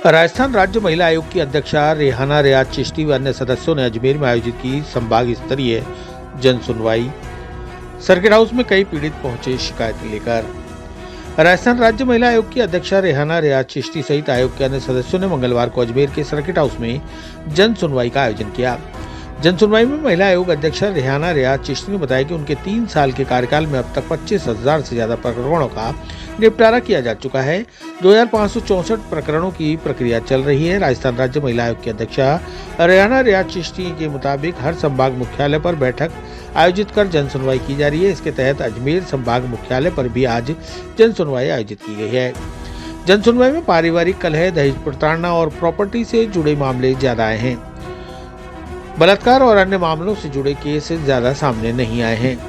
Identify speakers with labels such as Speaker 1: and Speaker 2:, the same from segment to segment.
Speaker 1: राजस्थान राज्य महिला आयोग की अध्यक्षा रेहाना रियाज चिश्ती व अन्य सदस्यों ने अजमेर में आयोजित की संभाग स्तरीय जन सुनवाई। सर्किट हाउस में कई पीड़ित पहुंचे शिकायत लेकर। राजस्थान राज्य महिला आयोग की अध्यक्षा रेहाना रियाज चिश्ती सहित आयोग के अन्य सदस्यों ने मंगलवार को अजमेर के सर्किट हाउस में जन सुनवाई का आयोजन किया। जन सुनवाई में महिला आयोग अध्यक्षा रेहाना रियाज चिश्ती ने बताया कि उनके 3 साल के कार्यकाल में अब तक 25,000 से ज्यादा प्रकरणों का निपटारा किया जा चुका है। 2,564 प्रकरणों की प्रक्रिया चल रही है। राजस्थान राज्य महिला आयोग की अध्यक्षा रेहाना रियाज चिश्ती के मुताबिक हर संभाग मुख्यालय पर बैठक आयोजित कर जन सुनवाई की जा रही है। इसके तहत अजमेर संभाग मुख्यालय पर भी आज जन सुनवाई आयोजित की गई है। जन सुनवाई में पारिवारिक कलह, दहेज प्रताड़ना और प्रॉपर्टी से जुड़े मामले ज्यादा आए हैं। बलात्कार और अन्य मामलों से जुड़े केस ज्यादा सामने नहीं आए हैं।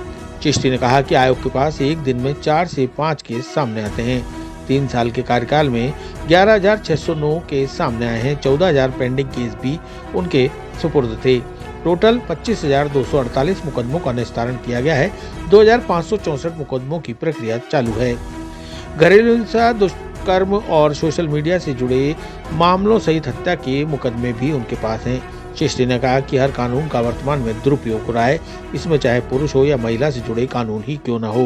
Speaker 1: चिश्ती ने कहा कि आयोग के पास एक दिन में 4 से 5 केस सामने आते हैं। 3 साल के कार्यकाल में 11,609 केस सामने आए हैं। 14,000 पेंडिंग केस भी उनके सुपुर्द थे। टोटल 25,248 मुकदमों का निस्तारण किया गया है। 2,564 मुकदमों की प्रक्रिया चालू है। घरेलू हिंसा, दुष्कर्म और सोशल मीडिया से जुड़े मामलों सहित हत्या के मुकदमे भी उनके पास हैं। चिश्ती ने कहा कि हर कानून का वर्तमान में दुरुपयोग हो रहा है, इसमें चाहे पुरुष हो या महिला से जुड़े कानून ही क्यों न हो।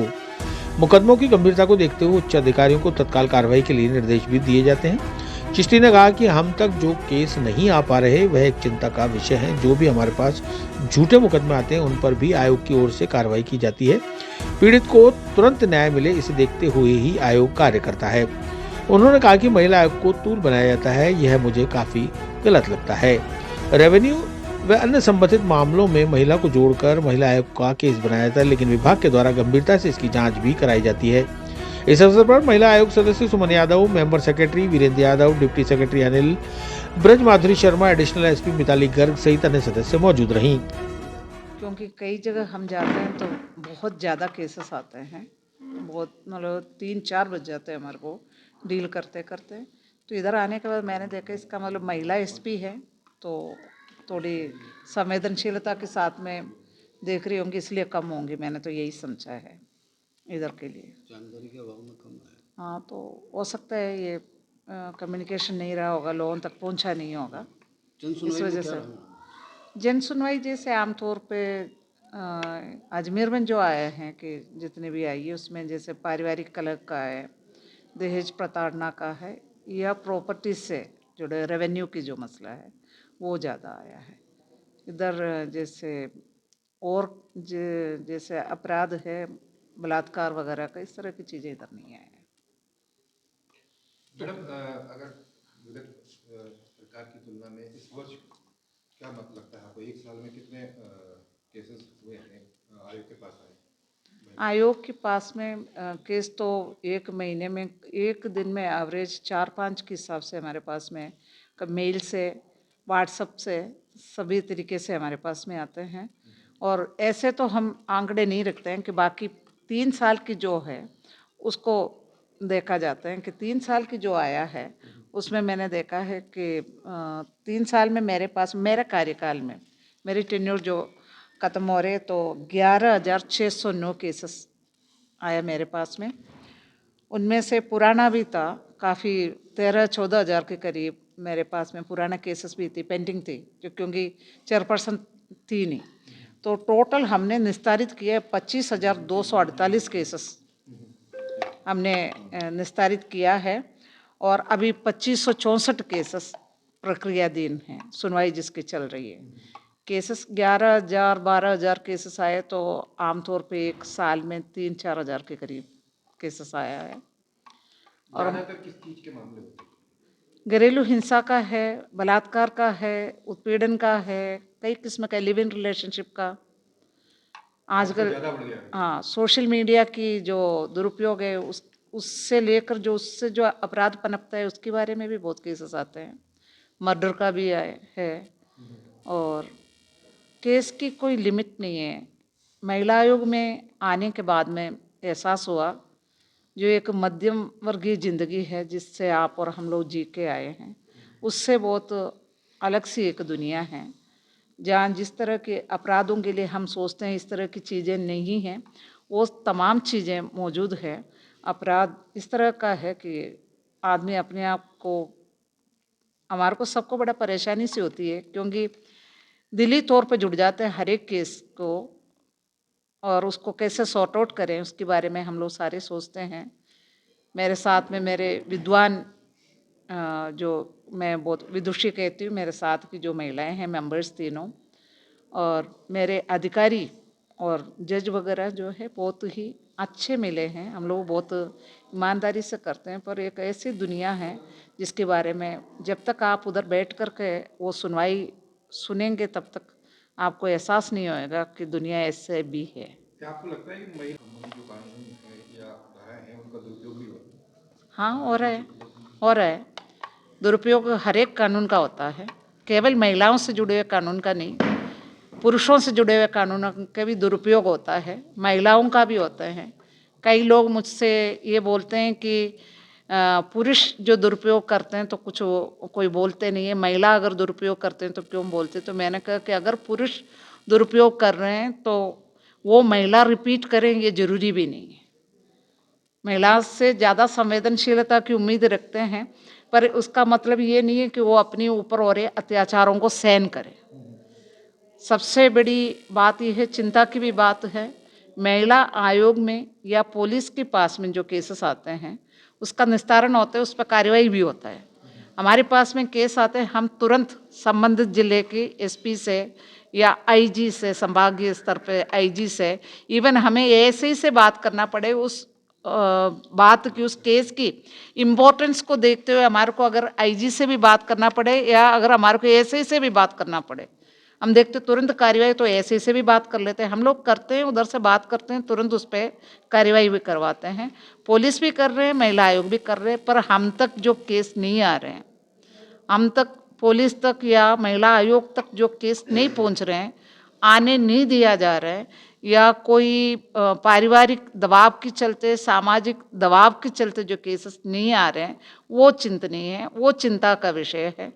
Speaker 1: मुकदमों की गंभीरता को देखते हुए उच्च अधिकारियों को तत्काल कार्रवाई के लिए निर्देश भी दिए जाते हैं। चिश्ती ने कहा कि हम तक जो केस नहीं आ पा रहे वह एक चिंता का विषय है। जो भी हमारे पास झूठे मुकदमे आते हैं उन पर भी आयोग की ओर से कार्रवाई की जाती है। पीड़ित को तुरंत न्याय मिले, इसे देखते हुए ही आयोग कार्य करता है। उन्होंने कहा कि महिला आयोग को तूल बनाया जाता है, यह मुझे काफी गलत लगता है। रेवेन्यू व अन्य संबंधित मामलों में महिला को जोड़कर महिला आयोग का केस बनाया जाता है, लेकिन विभाग के द्वारा गंभीरता से इसकी जांच भी कराई जाती है। इस अवसर पर महिला आयोग सदस्य Suman Yadav, member secretary Virendra Yadav, deputy secretary Anil, Braj Madhuri Sharma, additional SP Mitali Garg सहित अन्य सदस्य मौजूद रहीं।
Speaker 2: क्योंकि कई जगह हम जाते हैं तो बहुत ज़्यादा केसेस आते हैं, बहुत मतलब 3-4 बज जाते हैं हमारे को डील करते करते। तो इधर आने के बाद मैंने देखा इसका मतलब महिला एसपी है तो थोड़ी संवेदनशीलता के साथ में देख रही होंगी, इसलिए कम होंगी। मैंने तो यही समझा है इधर के लिए। जानकारी के अभाव में कम है। हाँ, तो हो सकता है ये कम्युनिकेशन नहीं रहा होगा, लोगों तक पहुंचा नहीं होगा, इस वजह से। जन सुनवाई जैसे आमतौर पे अजमेर में जो आए हैं कि जितने भी आई है उसमें जैसे पारिवारिक कलह का है, दहेज प्रताड़ना का है या प्रॉपर्टी से जुड़े रेवेन्यू की जो मसला है वो ज़्यादा आया है इधर। जैसे और जैसे अपराध है, बलात्कार वगैरह का, इस तरह की चीज़ें इधर नहीं आए हैं।
Speaker 3: मैडम, अगर विगत सरकार की तुलना में इस वर्ष क्या मत लगता है आपको, एक साल में कितने केसेस हुए हैं आयोग के पास आए?
Speaker 2: आयोग के पास में केस तो एक महीने में, एक दिन में एवरेज 4-5 के हिसाब से हमारे पास में मेल से, व्हाट्सएप से, सभी तरीके से हमारे पास में आते हैं। और ऐसे तो हम आंकड़े नहीं रखते हैं कि बाकी 3 साल की जो है उसको देखा जाता है कि 3 साल की जो आया है उसमें मैंने देखा है कि 3 साल में मेरे पास, मेरे कार्यकाल में, मेरी टेन्योर जो ख़त्म हो रहे तो 11,609 केसेस आया मेरे पास में। उनमें से पुराना भी था काफ़ी, 13-14 हज़ार के करीब मेरे पास में पुराना केसेस भी थी, पेंडिंग थी, क्योंकि चेयरपर्सन थी नहीं। तो टोटल हमने निस्तारित किए 25,248 केसेस हमने निस्तारित किया है। और अभी 2,564 केसेस प्रक्रियाधीन हैं, सुनवाई जिसकी चल रही है। केसेस 11,000 12,000 केसेस आए तो आमतौर पे एक साल में 3-4 हज़ार के करीब केसेस आया है। और
Speaker 3: किस चीज के मामले होते हैं?
Speaker 2: घरेलू हिंसा का है, बलात्कार का है, उत्पीड़न का है, कई किस्म का, लिव इन रिलेशनशिप का आजकल। हाँ, सोशल मीडिया की जो दुरुपयोग है उससे लेकर जो उससे जो अपराध पनपता है उसके बारे में भी बहुत केसेस आते हैं। मर्डर का भी आए है। और केस की कोई लिमिट नहीं है। महिला आयोग में आने के बाद में एहसास हुआ जो एक मध्यम वर्गीय ज़िंदगी है जिससे आप और हम लोग जी के आए हैं, उससे बहुत अलग सी एक दुनिया है जहाँ जिस तरह के अपराधों के लिए हम सोचते हैं इस तरह की चीज़ें नहीं हैं, वो तमाम चीज़ें मौजूद है। अपराध इस तरह का है कि आदमी अपने आप को हमारे को सबको बड़ा परेशानी सी होती है, क्योंकि दिली तौर पे जुड़ जाते हैं हर एक केस को, और उसको कैसे सॉर्ट आउट करें उसके बारे में हम लोग सारे सोचते हैं। मेरे साथ में मेरे विद्वान जो मैं बहुत विदुषी कहती हूँ, मेरे साथ की जो महिलाएं हैं मेंबर्स तीनों, और मेरे अधिकारी और जज वगैरह जो है बहुत ही अच्छे मिले हैं। हम लोग बहुत ईमानदारी से करते हैं, पर एक ऐसी दुनिया है जिसके बारे में जब तक आप उधर बैठ कर के वो सुनवाई सुनेंगे तब तक आपको एहसास नहीं होएगा कि दुनिया ऐसे भी है।
Speaker 3: क्या आपको लगता है कि महिला जो कानून है या धाराएं हैं उनका दुरुपयोग भी होता है?
Speaker 2: हाँ, हो रहा है। दुरुपयोग हर एक कानून का होता है, केवल महिलाओं से जुड़े हुए कानून का नहीं, पुरुषों से जुड़े हुए कानूनों का भी दुरुपयोग होता है, महिलाओं का भी होता है। कई लोग मुझसे ये बोलते हैं कि पुरुष जो दुरुपयोग करते हैं तो कुछ कोई बोलते नहीं है, महिला अगर दुरुपयोग करते हैं तो क्यों बोलते। तो मैंने कहा कि अगर पुरुष दुरुपयोग कर रहे हैं तो वो महिला रिपीट करें ये जरूरी भी नहीं है। महिला से ज़्यादा संवेदनशीलता की उम्मीद रखते हैं, पर उसका मतलब ये नहीं है कि वो अपने ऊपर हो रहे अत्याचारों को सहन करे। सबसे बड़ी बात यह है, चिंता की भी बात है, महिला आयोग में या पुलिस के पास में जो केसेस आते हैं उसका निस्तारण होता है, उस पर कार्रवाई भी होता है। हमारे पास में केस आते हैं, हम तुरंत संबंधित जिले के एसपी से या आईजी से, संभागीय स्तर पे आईजी से, इवन हमें एएसआई से बात करना पड़े उस बात की, उस केस की इम्पोर्टेंस को देखते हुए हमारे को अगर आईजी से भी बात करना पड़े या अगर हमारे को एएसआई से भी बात करना पड़े, हम देखते तुरंत कार्रवाई, तो एएसआई से भी बात कर लेते हैं। हम लोग करते हैं, उधर से बात करते हैं, तुरंत उस पर कार्रवाई भी करवाते हैं। पुलिस भी कर रहे हैं, महिला आयोग भी कर रहे हैं, पर हम तक जो केस नहीं आ रहे हैं, हम तक पुलिस तक या महिला आयोग तक जो केस नहीं पहुंच रहे हैं, आने नहीं दिया जा रहा है, या कोई पारिवारिक दबाव के चलते, सामाजिक दबाव के चलते जो केसेस नहीं आ रहे हैं, वो चिंतनीय है, वो चिंता का विषय है।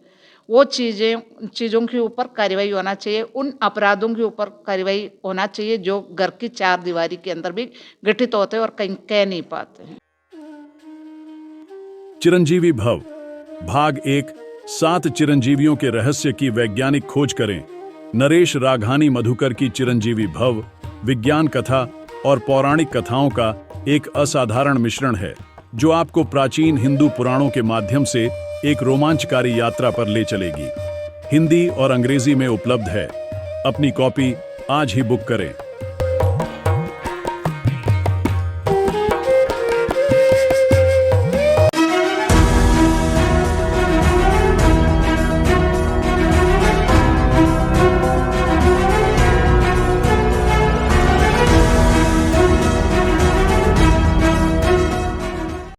Speaker 2: वो चीज़ों के ऊपर कार्रवाई होना चाहिए, उन अपराधों के ऊपर कार्रवाई होना चाहिए जो घर की चार दीवारी के अंदर भी घटित होते हैं और कहीं कह नहीं पाते हैं।
Speaker 4: चिरंजीवी भव भाग 1 7 चिरंजीवियों के रहस्य की वैज्ञानिक खोज करें। नरेश राघानी मधुकर की चिरंजीवी भव विज्ञान कथा और पौराणिक कथाओं का एक असाधारण मिश्रण है जो आपको प्राचीन हिंदू पुराणों के माध्यम से एक रोमांचकारी यात्रा पर ले चलेगी। हिंदी और अंग्रेजी में उपलब्ध है। अपनी कॉपी आज ही बुक करें।